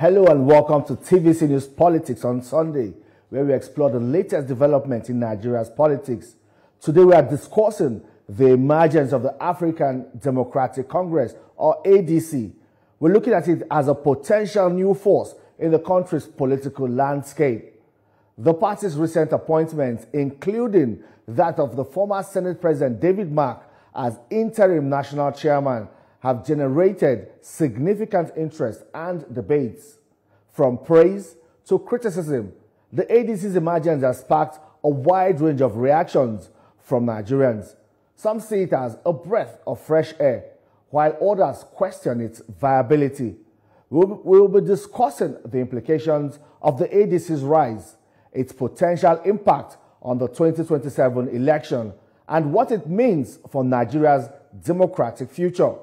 Hello and welcome to TVC News Politics on Sunday, where we explore the latest development in Nigeria's politics. Today we are discussing the emergence of the African Democratic Congress, or ADC. We're looking at it as a potential new force in the country's political landscape. The party's recent appointments, including that of the former Senate President David Mark as interim national chairman, have generated significant interest and debates. From praise to criticism, the ADC's emergence has sparked a wide range of reactions from Nigerians. Some see it as a breath of fresh air, while others question its viability. We will be discussing the implications of the ADC's rise, its potential impact on the 2027 election, and what it means for Nigeria's democratic future.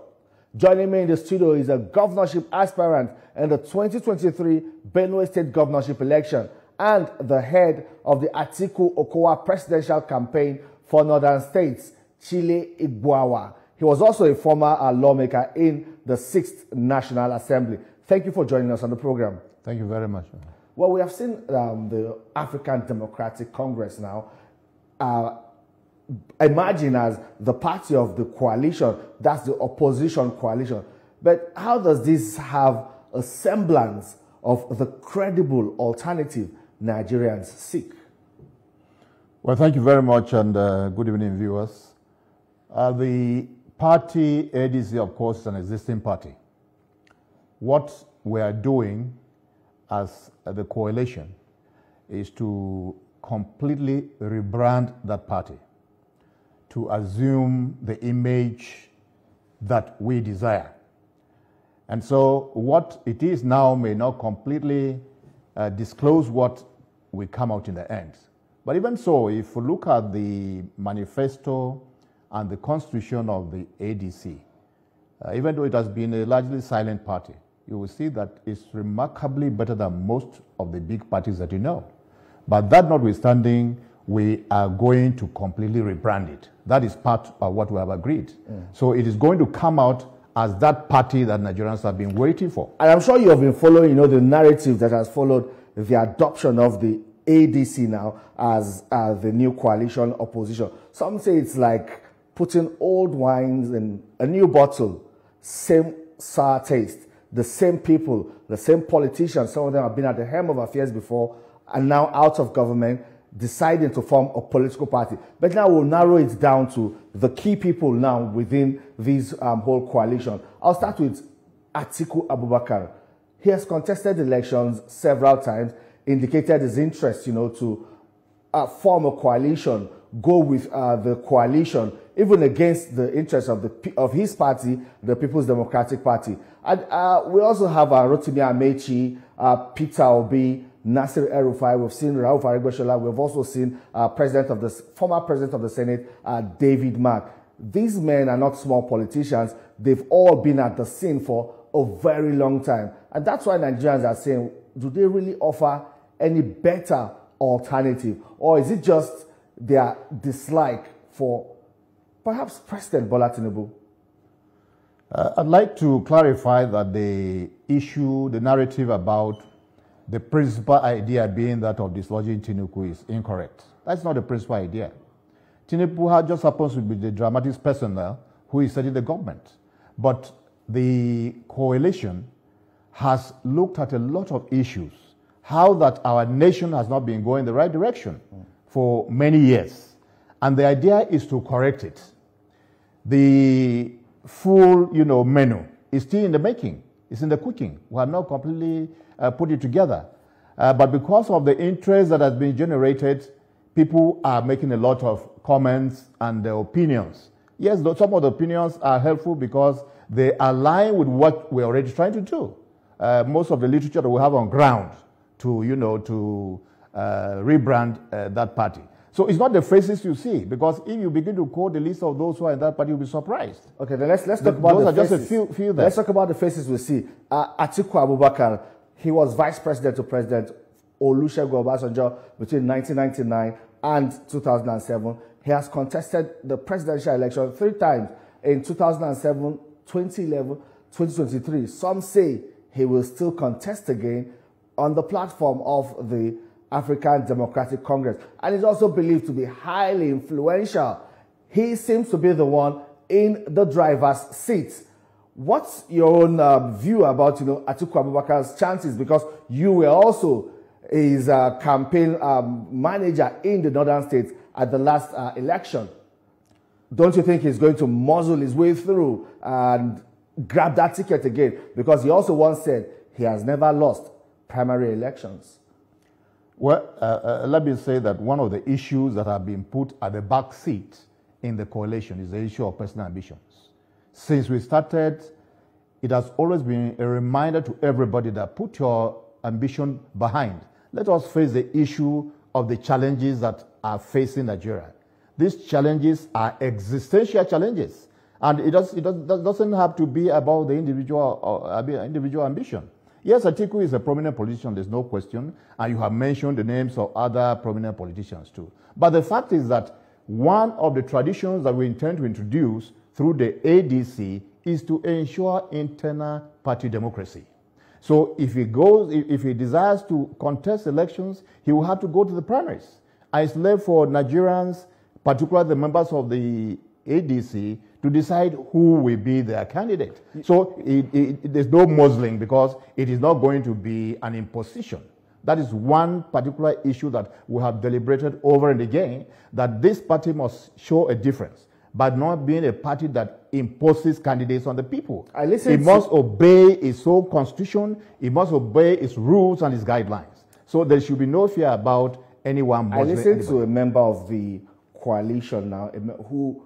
Joining me in the studio is a governorship aspirant in the 2023 Benue State governorship election and the head of the Atiku Okowa presidential campaign for northern states, Chile Igboawa. He was also a former lawmaker in the 6th National Assembly. Thank you for joining us on the program. Thank you very much. Well, we have seen the African Democratic Congress now emerging as the party of the coalition, that's the opposition coalition. But how does this have a semblance of the credible alternative Nigerians seek? Well, thank you very much, and good evening, viewers. The party ADC, of course, is an existing party. What we are doing as the coalition is to completely rebrand that party, to assume the image that we desire. And so what it is now may not completely disclose what will come out in the end. But even so, if you look at the manifesto and the constitution of the ADC, even though it has been a largely silent party, you will see that it's remarkably better than most of the big parties that you know. But that notwithstanding, we are going to completely rebrand it. That is part of what we have agreed. So it is going to come out as that party that Nigerians have been waiting for. And I'm sure you have been following, the narrative that has followed the adoption of the ADC now as the new coalition opposition. Some say it's like putting old wines in a new bottle, same sour taste, the same people, the same politicians. Some of them have been at the helm of affairs before and now out of government, deciding to form a political party. But now we'll narrow it down to the key people now within this whole coalition. I'll start with Atiku Abubakar. He has contested elections several times, indicated his interest, to form a coalition, go with the coalition, even against the interests of his party, the People's Democratic Party. And we also have Rotimi Amechi, Peter Obi, Nasir Rufai. We've seen Rufai. We've also seen former president of the Senate, David Mark. These men are not small politicians. They've all been at the scene for a very long time. And that's why Nigerians are saying, do they really offer any better alternative? Or is it just their dislike for perhaps President Bola Tinubu? I'd like to clarify that the narrative about the principal idea being that of dislodging Tinubu is incorrect. That's not the principal idea. Tinubu just happens to be the dramatic personnel who is setting the government. But the coalition has looked at a lot of issues, how that our nation has not been going the right direction for many years. And the idea is to correct it. The full, menu is still in the making. It's in the cooking. We have not completely put it together. But because of the interest that has been generated, people are making a lot of comments and opinions. Yes, some of the opinions are helpful because they align with what we're already trying to do. Most of the literature that we have on ground to rebrand that party. So it's not the faces you see, because if you begin to quote the list of those who are in that party, you'll be surprised. Okay, then let's talk about the faces. Those are just a few there. Let's talk about the faces we see. Atiku Abubakar, he was vice president to President Olusegun Obasanjo between 1999 and 2007. He has contested the presidential election 3 times in 2007, 2011, 2023. Some say he will still contest again on the platform of the African Democratic Congress. And is also believed to be highly influential. He seems to be the one in the driver's seat. What's your own view about, Atiku Abubakar's chances? Because you were also his campaign manager in the northern states at the last election. Don't you think he's going to muzzle his way through and grab that ticket again? Because he also once said he has never lost primary elections. Well, let me say that one of the issues that have been put at the back seat in the coalition is the issue of personal ambitions. Since we started, it has always been a reminder to everybody that put your ambition behind. Let us face the issue of the challenges that are facing Nigeria. These challenges are existential challenges, and it doesn't have to be about the individual ambition. Yes, Atiku is a prominent politician, there's no question, and you have mentioned the names of other prominent politicians too. But the fact is that one of the traditions that we intend to introduce through the ADC is to ensure internal party democracy. So if he desires to contest elections, he will have to go to the primaries. And it's left for Nigerians, particularly the members of the ADC, to decide who will be their candidate. So there's no muzzling, because it is not going to be an imposition. That is one particular issue that we have deliberated over and again, that this party must show a difference, but not being a party that imposes candidates on the people. It must obey its own constitution, it must obey its rules and its guidelines. So there should be no fear about anyone muzzling anybody. I listened to a member of the coalition now, who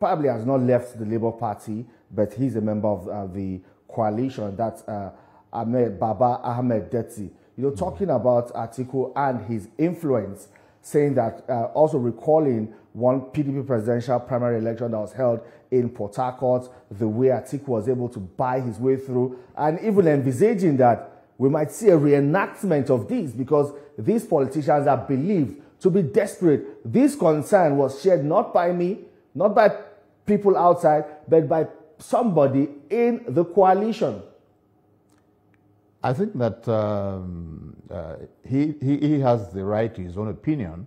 probably has not left the Labour Party, but he's a member of the coalition. That's Baba Ahmed Detsi. Talking about Atiku and his influence, saying that, also recalling one PDP presidential primary election that was held in Port Harcourt, the way Atiku was able to buy his way through, and even envisaging that we might see a reenactment of these, because these politicians are believed to be desperate. This concern was shared not by me, not by people outside, but by somebody in the coalition. I think that he has the right to his own opinion,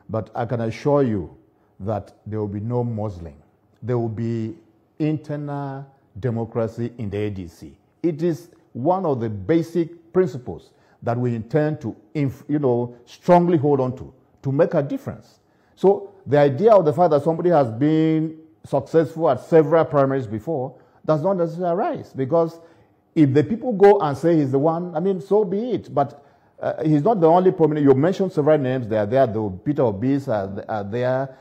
but I can assure you that there will be no muzzling. There will be internal democracy in the ADC. It is one of the basic principles that we intend to, strongly hold on to make a difference. So the idea of the fact that somebody has been successful at several primaries before does not necessarily arise, because if the people go and say he's the one, so be it. But he's not the only prominent. You mentioned several names. They are there. The Peter Obis are there,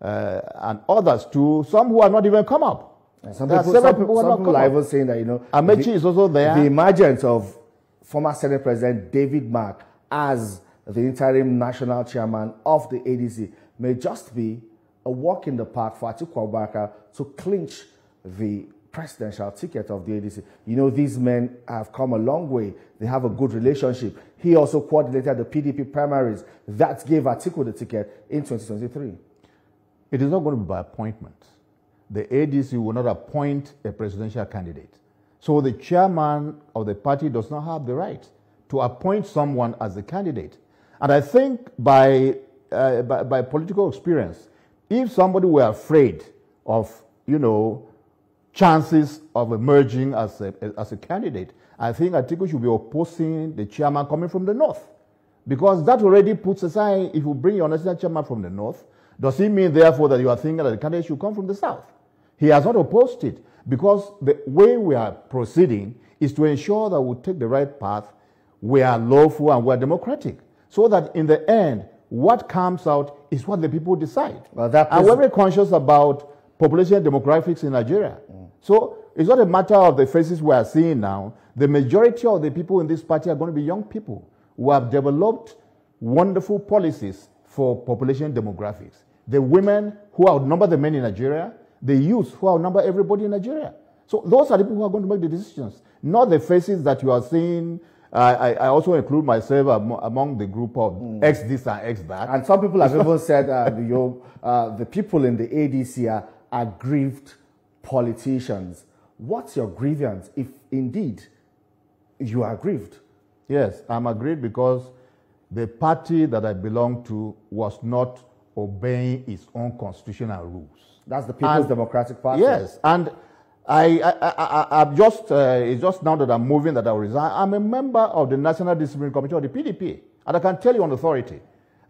and others too. Some who have not even come up. Some people are even saying that, Amechi is also there. The emergence of former Senate President David Mark as the interim national chairman of the ADC may just be a walk in the park for Atiku Abubakar to clinch the presidential ticket of the ADC. These men have come a long way. They have a good relationship. He also coordinated the PDP primaries that gave Atiku the ticket in 2023. It is not going to be by appointment. The ADC will not appoint a presidential candidate. So the chairman of the party does not have the right to appoint someone as a candidate. And I think by political experience, if somebody were afraid of, chances of emerging as a candidate, I think Atiku should be opposing the chairman coming from the north. Because that already puts aside, if you bring your national chairman from the north, does it mean therefore that you are thinking that the candidate should come from the south? He has not opposed it, because the way we are proceeding is to ensure that we take the right path, we are lawful and we are democratic, so that in the end, what comes out is what the people decide. And we're very conscious about population demographics in Nigeria. So it's not a matter of the faces we are seeing now. The majority of the people in this party are going to be young people who have developed wonderful policies for population demographics. The women who outnumber the men in Nigeria, the youth who outnumber everybody in Nigeria. So those are the people who are going to make the decisions, not the faces that you are seeing. I also include myself among the group of X this and X that. And some people have even said the people in the ADC are aggrieved politicians. What's your grievance if indeed you are aggrieved? Yes, I'm aggrieved because the party that I belong to was not obeying its own constitutional rules. That's the People's Democratic Party. Yes, and I've just, it's just now that I'm moving that I'll resign. I'm a member of the National Discipline Committee of the PDP. And I can tell you on authority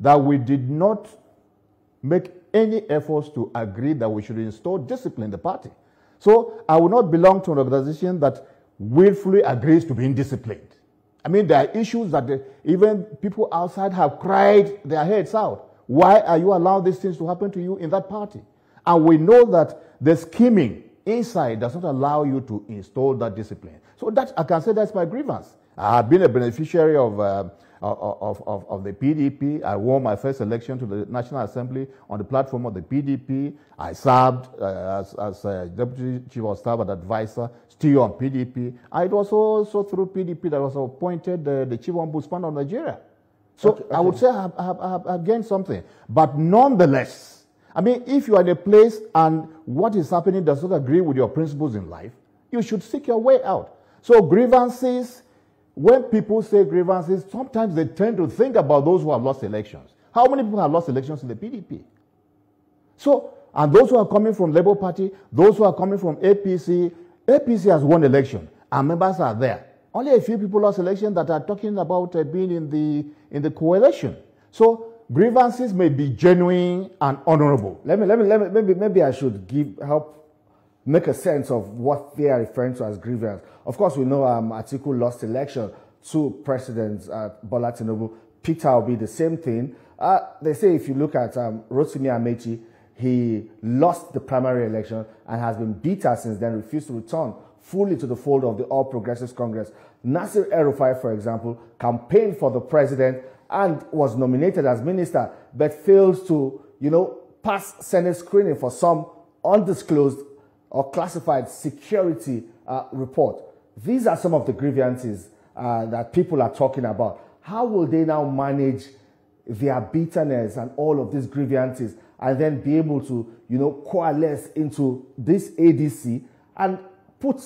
that we did not make any efforts to agree that we should install discipline in the party. So I will not belong to an organization that willfully agrees to being disciplined. I mean, there are issues that even people outside have cried their heads out. Why are you allowing these things to happen to you in that party? And we know that the scheming inside does not allow you to install that discipline. So that I can say that's my grievance. I have been a beneficiary of the PDP. I won my first election to the National Assembly on the platform of the PDP. I served as Deputy Chief of Staff and Advisor, still on PDP. It was also through PDP that I was appointed the Chief Ombudsman of Nigeria. So okay. I would say I have gained something. But nonetheless, I mean, if you are in a place and what is happening does not agree with your principles in life, you should seek your way out. So grievances, when people say grievances, sometimes they tend to think about those who have lost elections. How many people have lost elections in the PDP? So, and those who are coming from Labour Party, those who are coming from APC, APC has won election, and members are there. Only a few people lost election that are talking about being in the coalition. So grievances may be genuine and honorable. Maybe I should help make a sense of what they are referring to as grievance. Of course, we know Atiku lost election to President Bola Tinubu. Peter will be the same thing. They say if you look at Rotimi Amechi, he lost the primary election and has been bitter since then, refused to return fully to the fold of the All Progressives Congress. Nasir Rufai, for example, campaigned for the president and was nominated as minister, but fails to, pass Senate screening for some undisclosed or classified security report. These are some of the grievances that people are talking about. How will they now manage their bitterness and all of these grievances and then be able to, coalesce into this ADC and put,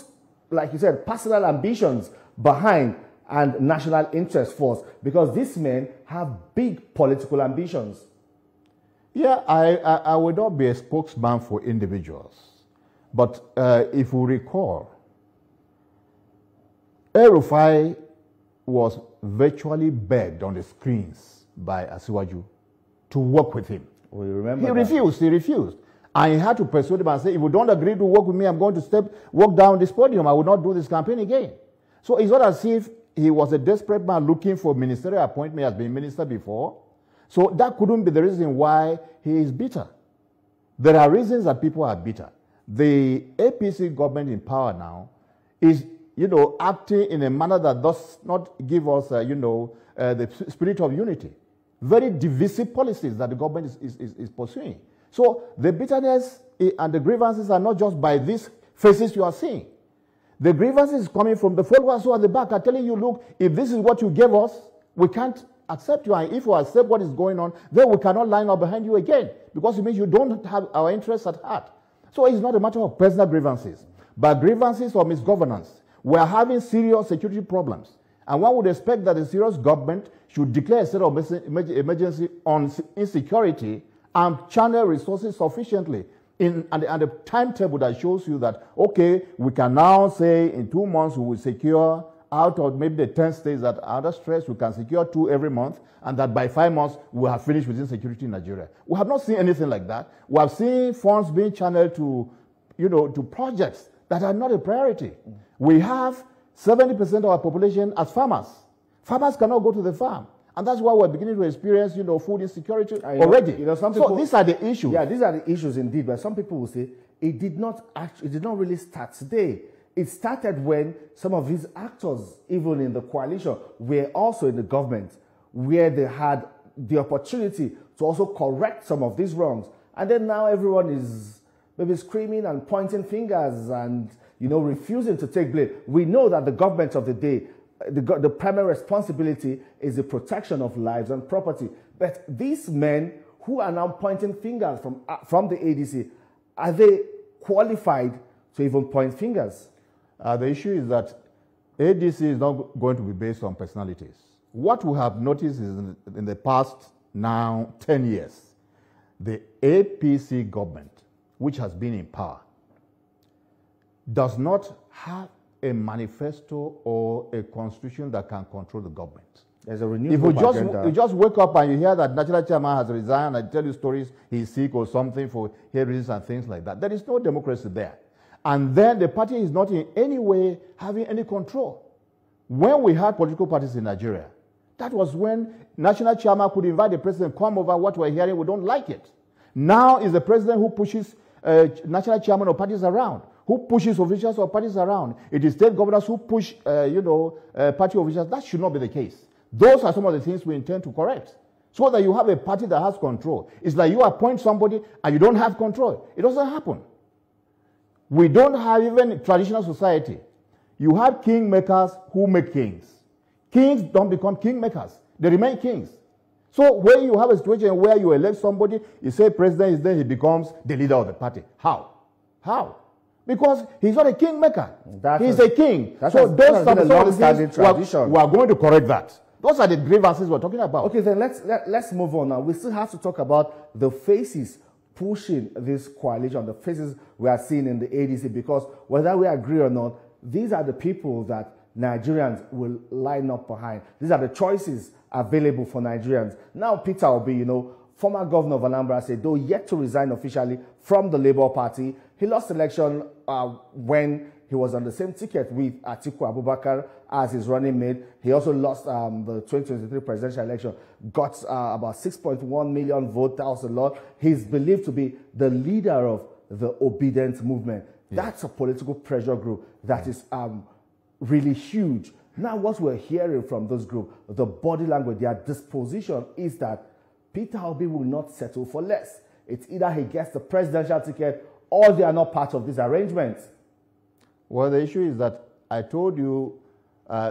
like you said, personal ambitions behind and national interest first? Because these men have big political ambitions. Yeah, I would not be a spokesman for individuals. But if we recall, Rufai was virtually begged on the screens by Asiwaju to work with him. We remember He refused. And he had to persuade him and say, if you don't agree to work with me, I'm going to walk down this podium. I will not do this campaign again. So it's not as if he was a desperate man looking for ministerial appointment. He has been minister before. So that couldn't be the reason why he is bitter. There are reasons that people are bitter. The APC government in power now is, acting in a manner that does not give us, the spirit of unity. Very divisive policies that the government is pursuing. So the bitterness and the grievances are not just by these faces you are seeing. The grievances coming from the followers who are at the back are telling you, look, if this is what you gave us, we can't accept you. And if you accept what is going on, then we cannot line up behind you again, because it means you don't have our interests at heart. So it's not a matter of personal grievances, but grievances of misgovernance. We are having serious security problems. And one would expect that a serious government should declare a state of emergency on insecurity and channel resources sufficiently and the timetable that shows you that, okay, we can now say in 2 months we will secure out of maybe the 10 states that are under stress, we can secure 2 every month, and that by 5 months we have finished with insecurity in Nigeria. We have not seen anything like that. We have seen funds being channeled to, to projects that are not a priority. We have 70% of our population as farmers. Farmers cannot go to the farm. And that's why we're beginning to experience, food insecurity already. Some people, so these are the issues. Yeah, these are the issues indeed. But some people will say it did not really start today. It started when some of these actors, even in the coalition, were also in the government, where they had the opportunity to also correct some of these wrongs. And then now everyone is maybe screaming and pointing fingers and, refusing to take blame. We know that the government of the day, the primary responsibility is the protection of lives and property. But these men who are now pointing fingers from the ADC, are they qualified to even point fingers. The issue is that ADC is not going to be based on personalities. What we have noticed is in the past now 10 years, the APC government, which has been in power, does not have a manifesto or a constitution that can control the government. There's a renewed If you just wake up and you hear that national chairman has resigned and tell you stories, he's sick or something for hearings and things like that, there is no democracy there. And then the party is not in any way having any control. When we had political parties in Nigeria, that was when national chairman could invite the president, come over, what we're hearing, we don't like it. Now is the president who pushes national chairman of parties around, who pushes officials of parties around. It is state governors who push, party officials. That should not be the case. Those are some of the things we intend to correct, so that you have a party that has control. It's like you appoint somebody and you don't have control. It doesn't happen. We don't have even traditional society. You have kingmakers who make kings. Kings don't become kingmakers. They remain kings. So when you have a situation where you elect somebody, you say president is there, he becomes the leader of the party. How? How? Because he's not a kingmaker. He's a king. So those are the long-standing tradition. We are going to correct that. Those are the grievances we're talking about. Okay, then let's move on now. We still have to talk about the faces pushing this coalition, the faces we are seeing in the ADC, because whether we agree or not, these are the people that Nigerians will line up behind. These are the choices available for Nigerians. Now, Peter Obi, former governor of Anambra, said, though yet to resign officially from the Labour Party, he lost election when he was on the same ticket with Atiku Abubakar as his running mate. He also lost the 2023 presidential election, got about 6.1 million votes. That was a lot. He's believed to be the leader of the obedient movement. Yeah. That's a political pressure group that is really huge. Now, what we're hearing from this group, the body language, their disposition is that Peter Obi will not settle for less. It's either he gets the presidential ticket or they are not part of this arrangement. Well, the issue is that I told you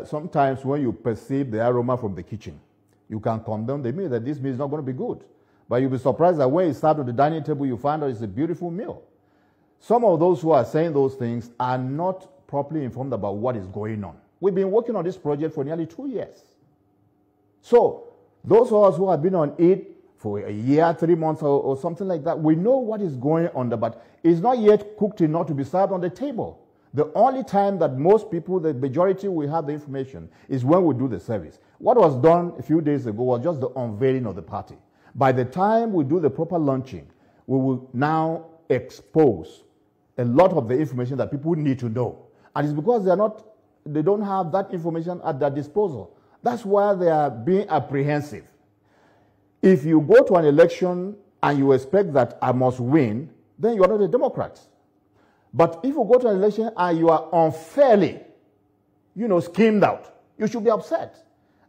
sometimes when you perceive the aroma from the kitchen, you can condemn the meal that this meal is not going to be good. But you'll be surprised that when it's served at the dining table, you find out it's a beautiful meal. Some of those who are saying those things are not properly informed about what is going on. We've been working on this project for nearly 2 years. So those of us who have been on it for a year, 3 months or something like that, we know what is going on there, but it's not yet cooked enough to be served on the table. The only time that most people, the majority, will have the information is when we do the service. What was done a few days ago was just the unveiling of the party. By the time we do the proper launching, we will now expose a lot of the information that people need to know. And it's because they don't have that information at their disposal. That's why they are being apprehensive. If you go to an election and you expect that I must win, then you are not a Democrat. But if you go to an election and you are unfairly, schemed out, you should be upset.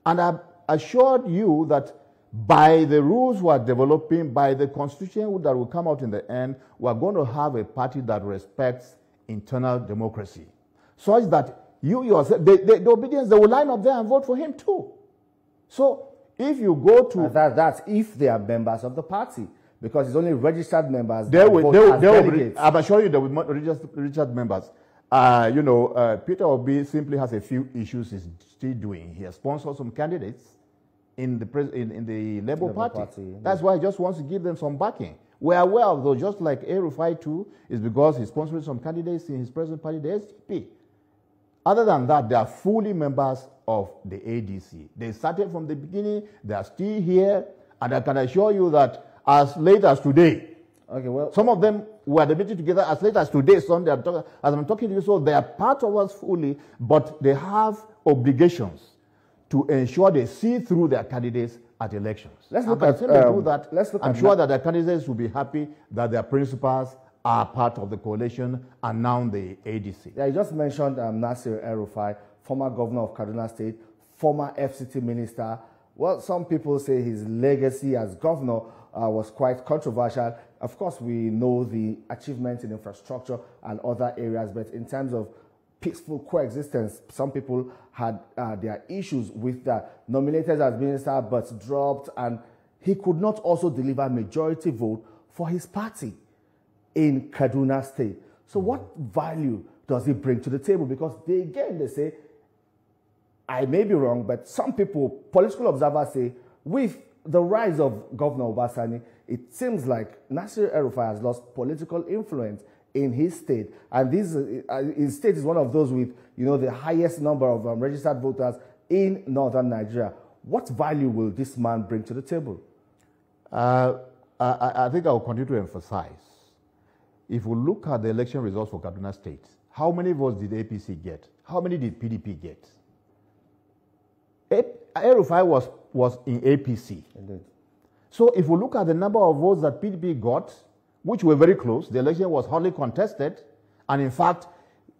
And I've assured you that by the rules we are developing, by the constitution that will come out in the end, we are going to have a party that respects internal democracy. Such that you yourself, the obedience, they will line up there and vote for him too. So if you go to... That's if they are members of the party. Because it's only registered members. I'm assuring you there will be registered members. Peter Obi simply has a few issues he's still doing. He has sponsored some candidates in the Labour Party. That's why he just wants to give them some backing. We're aware of those, just like Rufai too, is because he's sponsoring some candidates in his present party, the SDP. Other than that, they are fully members of the ADC. They started from the beginning, they are still here, and I can assure you that as late as today. Okay, well, some of them were debating together as late as today, Sunday, as I'm talking to you, so they are part of us fully, but they have obligations to ensure they see through their candidates at elections. Let's look at do that. I'm sure that the candidates will be happy that their principals are part of the coalition and now the ADC. Yeah, you just mentioned Nasir El-Rufai, former governor of Kaduna State, former FCT minister. Well, some people say his legacy as governor was quite controversial. Of course, we know the achievements in infrastructure and other areas, but in terms of peaceful coexistence, some people had their issues with that. Nominated as minister, but dropped, and he could not also deliver majority vote for his party in Kaduna State. So what value does he bring to the table? Because they say, I may be wrong, but some people, political observers say, with the rise of Governor Obasani, it seems like Nasir El-Rufai has lost political influence in his state. And his state is one of those with, the highest number of registered voters in northern Nigeria. What value will this man bring to the table? I think I will continue to emphasize. If we look at the election results for Kaduna State, how many votes did APC get? How many did PDP get? El-Rufai was in APC. Indeed. So if we look at the number of votes that PDP got, which were very close, the election was hotly contested, and in fact,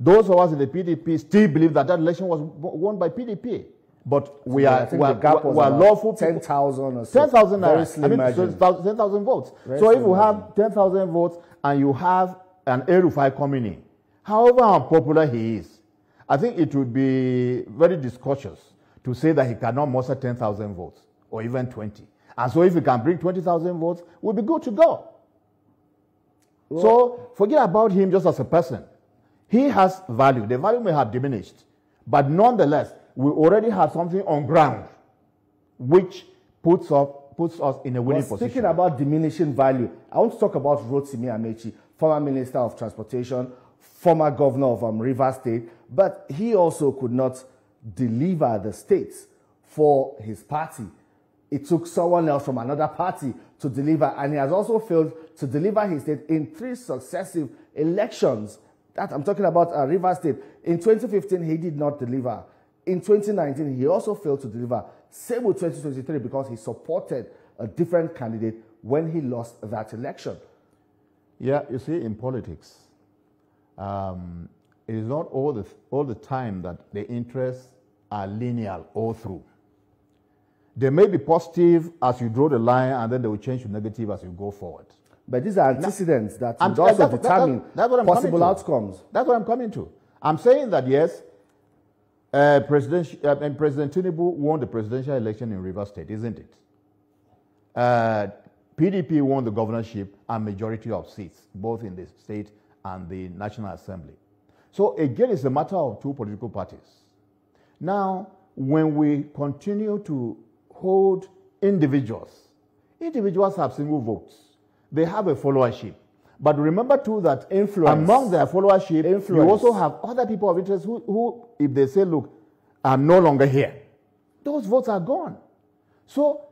those of us in the PDP still believe that election was won by PDP. But we are lawful 10,000 or so. 10,000 naira. 10,000 votes. Very so if you margin. have 10,000 votes and you have an El-Rufai coming in, however unpopular he is, I think it would be very discautious to say that he cannot muster 10,000 votes or even 20. And so if he can bring 20,000 votes, we'll be good to go. Well, so forget about him just as a person. He has value. The value may have diminished, but nonetheless, we already have something on ground which puts us in a winning position. Speaking about diminishing value, I want to talk about Rotimi Amechi, former Minister of Transportation, former Governor of Rivers State, but he also could not deliver the states for his party. It took someone else from another party to deliver, and he has also failed to deliver his state in 3 successive elections. That I'm talking about Rivers State. In 2015, he did not deliver. In 2019, he also failed to deliver. Same with 2023 because he supported a different candidate when he lost that election. Yeah, you see, in politics, it is not all the time that the interests are linear all through. They may be positive as you draw the line, and then they will change to negative as you go forward. But these are antecedents that would also determine possible outcomes. That's what I'm coming to. I'm saying that, yes, President Tinubu won the presidential election in Rivers State, isn't it? PDP won the governorship and majority of seats, both in the state and the National Assembly. So again, it's a matter of 2 political parties. Now, when we continue to hold individuals have single votes. They have a followership. But remember too that among their followership, you also have other people of interest who, if they say, look, I'm no longer here, those votes are gone. So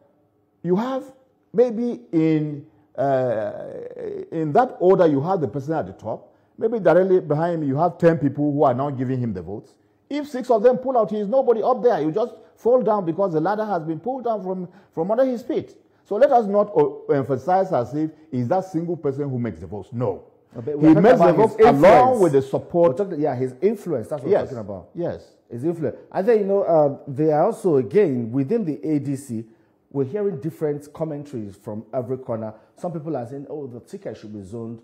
you have maybe in that order, you have the person at the top. Maybe directly behind him, you have 10 people who are now giving him the votes. If 6 of them pull out, he is nobody up there. You just fall down because the ladder has been pulled down from under his feet. So let us not emphasize as if it's that single person who makes the votes. No. He makes the votes along with the support. His influence. That's what we're talking about. Yes. His influence. And then, they are also, again, within the ADC, we're hearing different commentaries from every corner. Some people are saying, oh, the ticket should be zoned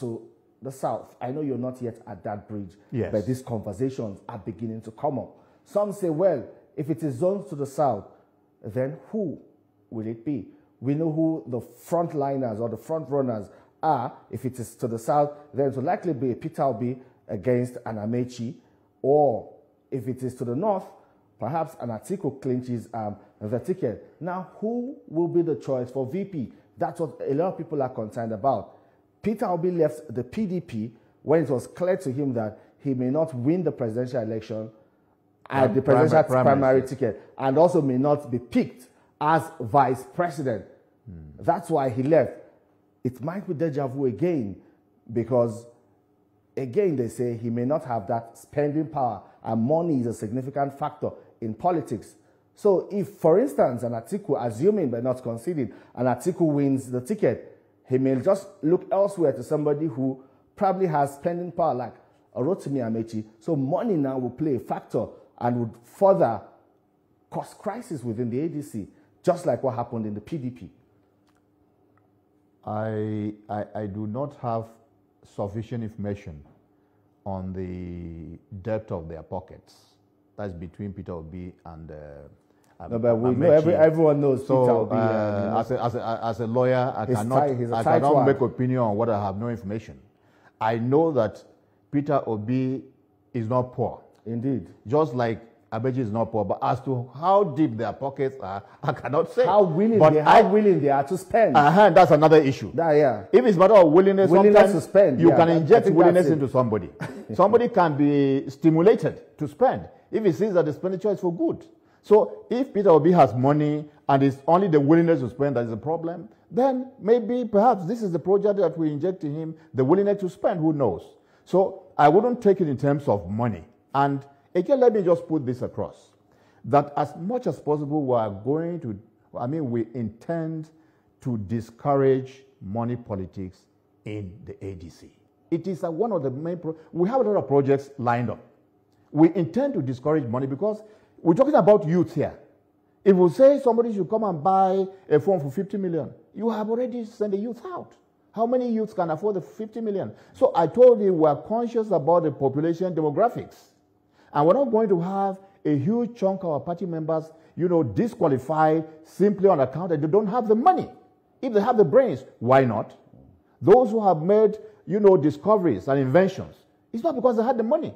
to the south. I know you're not yet at that bridge, but these conversations are beginning to come up. Some say, well, if it is zoned to the south, then who will it be? We know who the frontliners or the front runners are. If it is to the south, then it will likely be Peter Obi against an Amechi, or if it is to the north, perhaps an Atiku clinches the ticket. Now, who will be the choice for VP? That's what a lot of people are concerned about. Peter Obi left the PDP when it was clear to him that he may not win the presidential election at the presidential primary ticket, and also may not be picked as vice president. That's why he left. It might be deja vu again, because again they say he may not have that spending power, and money is a significant factor in politics. So if, for instance, an Atiku, assuming but not conceding, an Atiku wins the ticket, he may just look elsewhere to somebody who probably has spending power like Rotimi Amechi. So money now will play a factor and would further cause crisis within the ADC, just like what happened in the PDP. I do not have sufficient information on the depth of their pockets. That's between Peter Obi and no, but we know everyone knows so, Peter Obi. as a lawyer, I cannot make opinion on what I have no information. I know that Peter Obi is not poor. Indeed. Just like Abeji is not poor. But as to how deep their pockets are, I cannot say. How willing they are to spend. That's another issue. Yeah. If it's a matter of willingness to spend, you can inject willingness into somebody. Somebody can be stimulated to spend if he sees that the expenditure is for good. So if Peter Obi has money and it's only the willingness to spend that is a problem, then maybe perhaps this is the project that we inject in him, the willingness to spend, who knows. So I wouldn't take it in terms of money. And again, let me just put this across, that as much as possible we intend to discourage money politics in the ADC. It is one of the main, we have a lot of projects lined up. We intend to discourage money because we're talking about youth here. If we say somebody should come and buy a phone for 50 million, you have already sent the youth out. How many youths can afford the 50 million? So I told you we're conscious about the population demographics. And we're not going to have a huge chunk of our party members, disqualified simply on account that they don't have the money. If they have the brains, why not? Those who have made, discoveries and inventions, it's not because they had the money.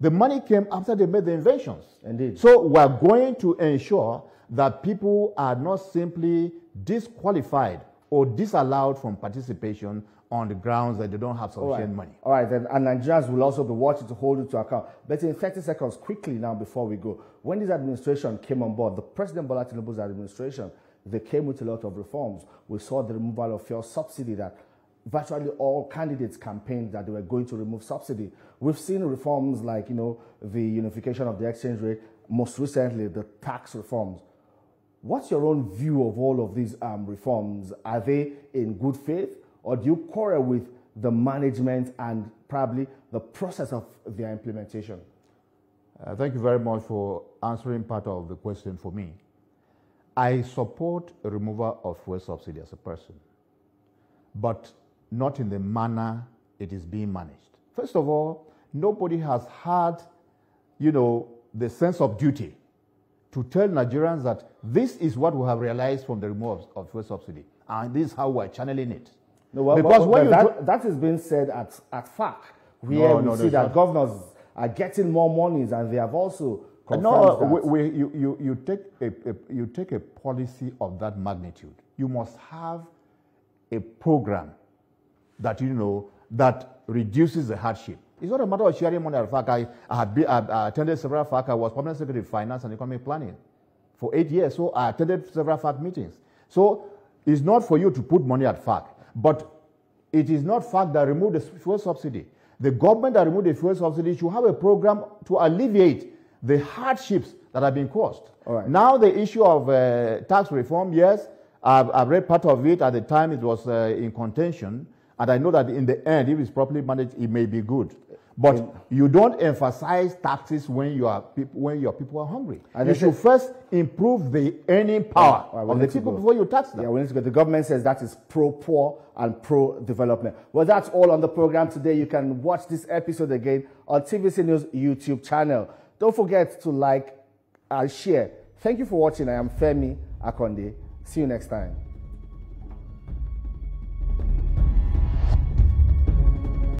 The money came after they made the inventions. Indeed. So we're going to ensure that people are not simply disqualified or disallowed from participation on the grounds that they don't have sufficient money. All right, then, and Nigerians will also be watching to hold it to account. But in 30 seconds, quickly now before we go, when this administration came on board, the President Bola Tinubu's administration, they came with a lot of reforms. We saw the removal of fuel subsidy that virtually all candidates campaigned that they were going to remove subsidy. We've seen reforms like, the unification of the exchange rate, most recently the tax reforms. What's your own view of all of these reforms? Are they in good faith, or do you quarrel with the management and probably the process of their implementation? Thank you very much for answering part of the question for me. I support a removal of fuel subsidy as a person, but not in the manner it is being managed. First of all, nobody has had, the sense of duty to tell Nigerians that this is what we have realized from the removal of fuel subsidy, and this is how we're channeling it. No, well, because that is being said at FAC, where we see that governors are getting more monies, and they have also confirmed that. You take a policy of that magnitude. You must have a program that that reduces the hardship. It's not a matter of sharing money at FAC. I attended several FAC. I was Permanent Secretary of Finance and Economic Planning for 8 years, so I attended several FAC meetings. So it's not for you to put money at FAC, but it is not FAC that removed the fuel subsidy. The government that removed the fuel subsidy should have a program to alleviate the hardships that have been caused. All right. Now the issue of tax reform, yes, I've read part of it. At the time it was in contention, and I know that in the end, if it's properly managed, it may be good. But you don't emphasize taxes when your people are hungry. And you should first improve the earning power of the people before you tax them. Yeah, we need to go. The government says that is pro-poor and pro-development. Well, that's all on the program today. You can watch this episode again on TVC News YouTube channel. Don't forget to like and share. Thank you for watching. I am Femi Akonde. See you next time.